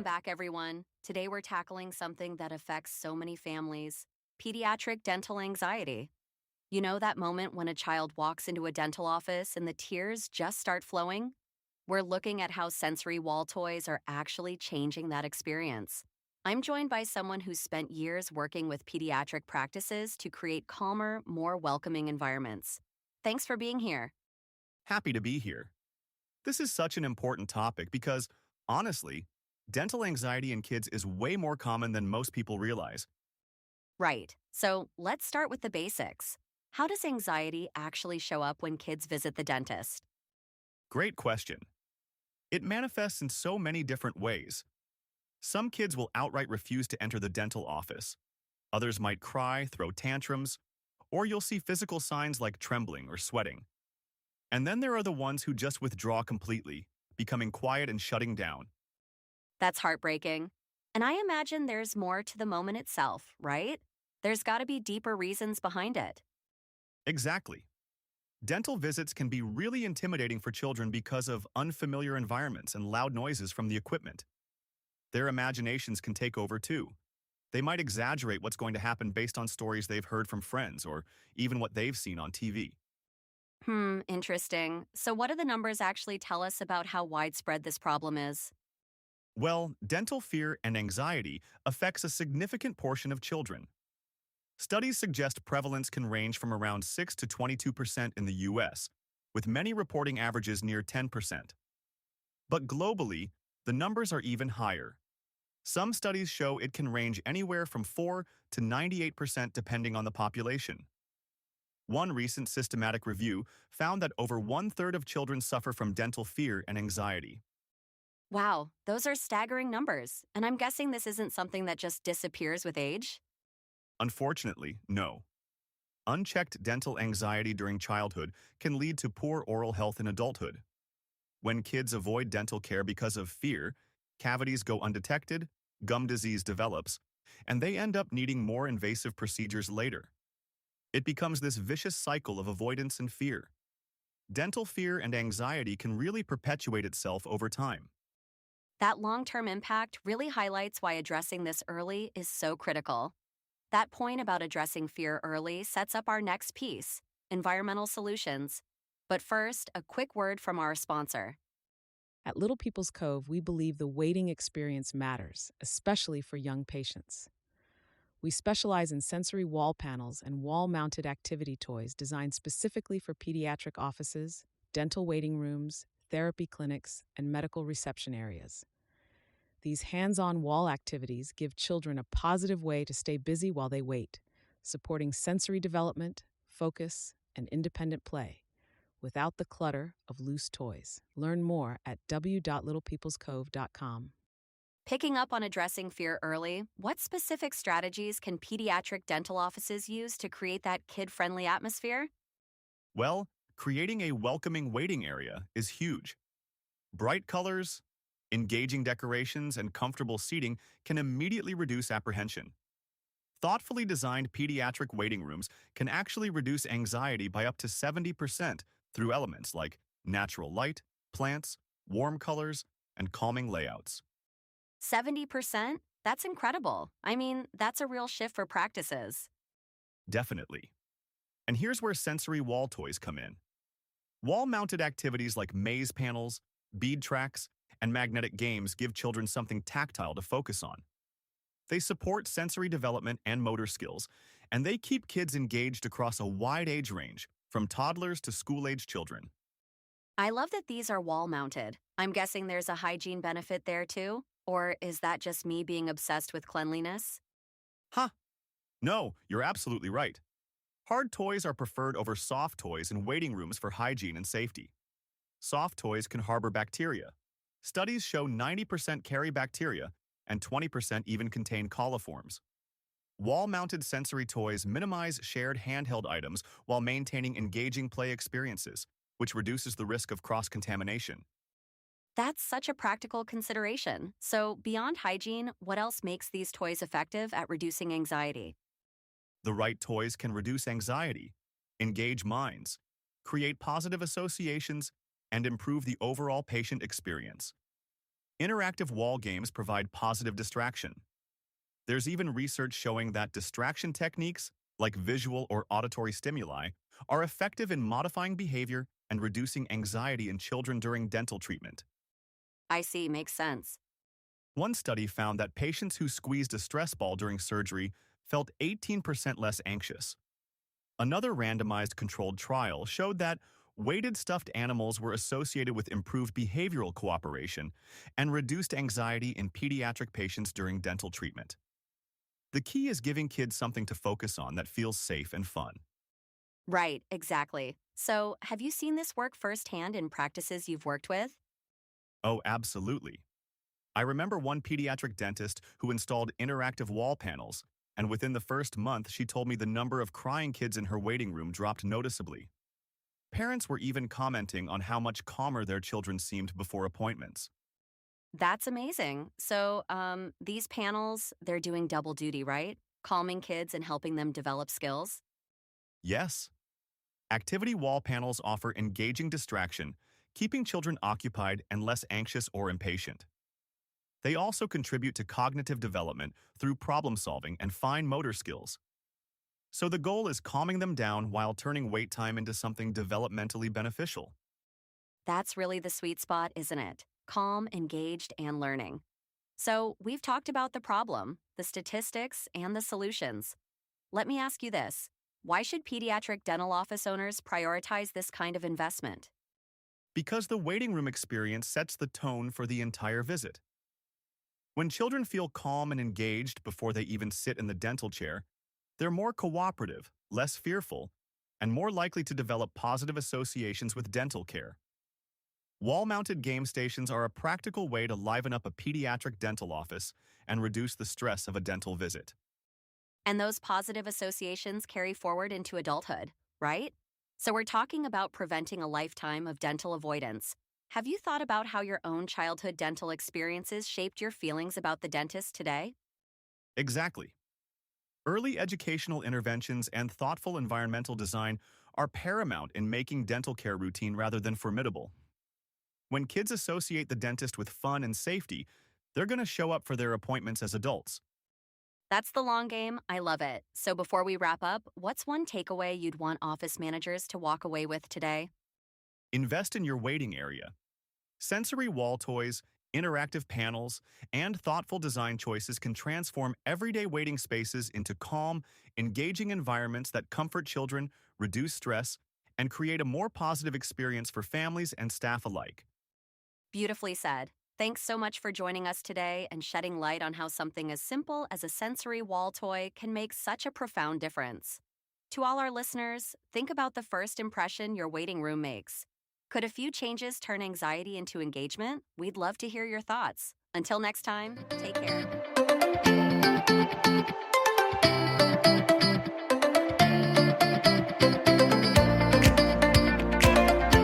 Welcome back, everyone. Today we're tackling something that affects so many families: pediatric dental anxiety. You know that moment when a child walks into a dental office and the tears just start flowing? We're looking at how sensory wall toys are actually changing that experience. I'm joined by someone who's spent years working with pediatric practices to create calmer, more welcoming environments. Thanks for being here. Happy to be here. This is such an important topic because, honestly, dental anxiety in kids is way more common than most people realize. Right. So let's start with the basics. How does anxiety actually show up when kids visit the dentist? Great question. It manifests in so many different ways. Some kids will outright refuse to enter the dental office. Others might cry, throw tantrums, or you'll see physical signs like trembling or sweating. And then there are the ones who just withdraw completely, becoming quiet and shutting down. That's heartbreaking. And I imagine there's more to the moment itself, right? There's got to be deeper reasons behind it. Exactly. Dental visits can be really intimidating for children because of unfamiliar environments and loud noises from the equipment. Their imaginations can take over too. They might exaggerate what's going to happen based on stories they've heard from friends or even what they've seen on TV. Interesting. So, what do the numbers actually tell us about how widespread this problem is? Well, dental fear and anxiety affects a significant portion of children. Studies suggest prevalence can range from around 6 to 22% in the US, with many reporting averages near 10%. But globally, the numbers are even higher. Some studies show it can range anywhere from 4 to 98% depending on the population. One recent systematic review found that over one-third of children suffer from dental fear and anxiety. Wow, those are staggering numbers. And I'm guessing this isn't something that just disappears with age? Unfortunately, no. Unchecked dental anxiety during childhood can lead to poor oral health in adulthood. When kids avoid dental care because of fear, cavities go undetected, gum disease develops, and they end up needing more invasive procedures later. It becomes this vicious cycle of avoidance and fear. Dental fear and anxiety can really perpetuate itself over time. That long term impact really highlights why addressing this early is so critical. That point about addressing fear early sets up our next piece: environmental solutions. But first, a quick word from our sponsor. At Little People's Cove, we believe the waiting experience matters, especially for young patients. We specialize in sensory wall panels and wall-mounted activity toys designed specifically for pediatric offices, dental waiting rooms, therapy clinics, and medical reception areas. These hands-on wall activities give children a positive way to stay busy while they wait, supporting sensory development, focus, and independent play, without the clutter of loose toys. Learn more at w.littlepeoplescove.com. Picking up on addressing fear early, what specific strategies can pediatric dental offices use to create that kid-friendly atmosphere? Well, creating a welcoming waiting area is huge. Bright colors, engaging decorations, and comfortable seating can immediately reduce apprehension. Thoughtfully designed pediatric waiting rooms can actually reduce anxiety by up to 70% through elements like natural light, plants, warm colors, and calming layouts. 70%? That's incredible. I mean, that's a real shift for practices. Definitely. And here's where sensory wall toys come in. Wall-mounted activities like maze panels, bead tracks, and magnetic games give children something tactile to focus on. They support sensory development and motor skills, and they keep kids engaged across a wide age range, from toddlers to school-age children. I love that these are wall-mounted. I'm guessing there's a hygiene benefit there too? Or is that just me being obsessed with cleanliness? Huh? No, you're absolutely right. Hard toys are preferred over soft toys in waiting rooms for hygiene and safety. Soft toys can harbor bacteria. Studies show 90% carry bacteria, and 20% even contain coliforms. Wall-mounted sensory toys minimize shared handheld items while maintaining engaging play experiences, which reduces the risk of cross-contamination. That's such a practical consideration. So, beyond hygiene, what else makes these toys effective at reducing anxiety? The right toys can reduce anxiety, engage minds, create positive associations, and improve the overall patient experience. Interactive wall games provide positive distraction. There's even research showing that distraction techniques, like visual or auditory stimuli, are effective in modifying behavior and reducing anxiety in children during dental treatment. I see, makes sense. One study found that patients who squeezed a stress ball during surgery felt 18% less anxious. Another randomized controlled trial showed that weighted stuffed animals were associated with improved behavioral cooperation and reduced anxiety in pediatric patients during dental treatment. The key is giving kids something to focus on that feels safe and fun. Right, exactly. So, have you seen this work firsthand in practices you've worked with? Oh, absolutely. I remember one pediatric dentist who installed interactive wall panels, and within the first month, she told me the number of crying kids in her waiting room dropped noticeably. Parents were even commenting on how much calmer their children seemed before appointments. That's amazing. So, these panels, they're doing double duty, right? Calming kids and helping them develop skills. Yes, activity wall panels offer engaging distraction, keeping children occupied and less anxious or impatient. They also contribute to cognitive development through problem solving and fine motor skills. So the goal is calming them down while turning wait time into something developmentally beneficial. That's really the sweet spot, isn't it? Calm, engaged, and learning. So, we've talked about the problem, the statistics, and the solutions. Let me ask you this. Why should pediatric dental office owners prioritize this kind of investment? Because the waiting room experience sets the tone for the entire visit. When children feel calm and engaged before they even sit in the dental chair, they're more cooperative, less fearful, and more likely to develop positive associations with dental care. Wall-mounted game stations are a practical way to liven up a pediatric dental office and reduce the stress of a dental visit. And those positive associations carry forward into adulthood, right? So we're talking about preventing a lifetime of dental avoidance. Have you thought about how your own childhood dental experiences shaped your feelings about the dentist today? Exactly. Early educational interventions and thoughtful environmental design are paramount in making dental care routine rather than formidable. When kids associate the dentist with fun and safety, they're going to show up for their appointments as adults. That's the long game. I love it. So before we wrap up, what's one takeaway you'd want office managers to walk away with today? Invest in your waiting area. Sensory wall toys, interactive panels, and thoughtful design choices can transform everyday waiting spaces into calm, engaging environments that comfort children, reduce stress, and create a more positive experience for families and staff alike. Beautifully said. Thanks so much for joining us today and shedding light on how something as simple as a sensory wall toy can make such a profound difference. To all our listeners, think about the first impression your waiting room makes. Could a few changes turn anxiety into engagement? We'd love to hear your thoughts. Until next time, take care.